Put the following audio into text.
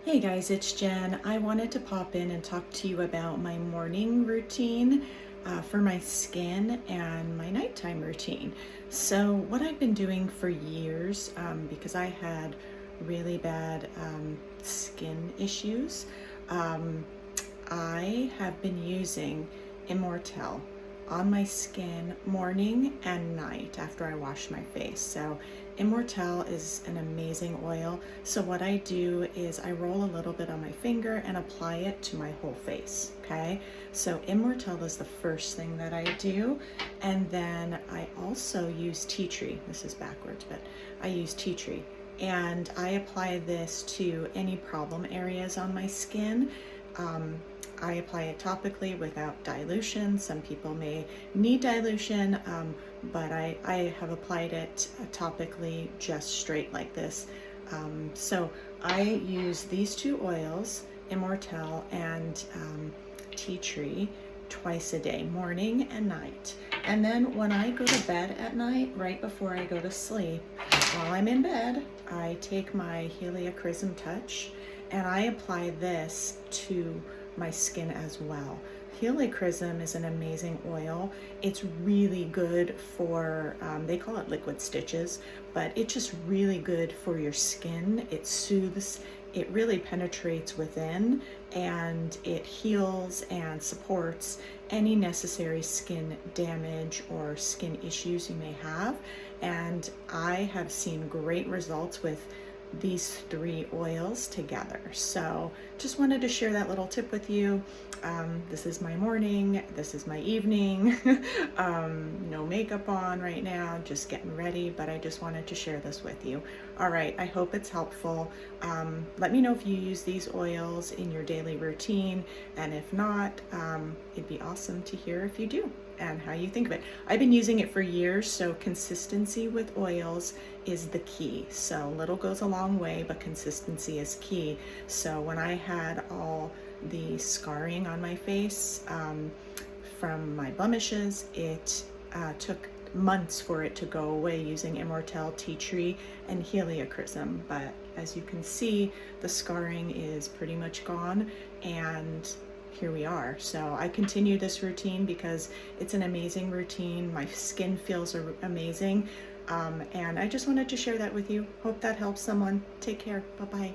Hey guys, it's Jen. I wanted to pop in and talk to you about my morning routine for my skin and my nighttime routine. So what I've been doing for years, because I had really bad skin issues, I have been using Immortelle on my skin morning and night after I wash my face. So Immortelle is an amazing oil. So what I do is I roll a little bit on my finger and apply it to my whole face, okay? So Immortelle is the first thing that I do. And then I also use tea tree. This is backwards, but I use tea tree. And I apply this to any problem areas on my skin. I apply it topically without dilution. Some people may need dilution, but I have applied it topically just straight like this. So I use these two oils, Immortelle and tea tree, twice a day, morning and night. And then when I go to bed at night, right before I go to sleep, while I'm in bed, I take my Helichrysum touch and I apply this to my skin as well. Helichrysum is an amazing oil. It's really good for, they call it liquid stitches, but it's just really good for your skin. It soothes, it really penetrates within, and it heals and supports any necessary skin damage or skin issues you may have. And I have seen great results with these three oils together. So just wanted to share that little tip with you. This is my morning, this is my evening. No makeup on right now, just getting ready, but I just wanted to share this with you. All right, I hope it's helpful. Let me know if you use these oils in your daily routine, and if not, it'd be awesome to hear if you do and how you think of it. I've been using it for years, so consistency with oils is the key. So little goes a long way, but consistency is key. So when I had all the scarring on my face from my blemishes, it took months for it to go away using Immortelle, tea tree, and Helichrysum. But as you can see, the scarring is pretty much gone, and here we are. So I continue this routine because it's an amazing routine. My skin feels amazing. And I just wanted to share that with you. Hope that helps someone. Take care. Bye-bye.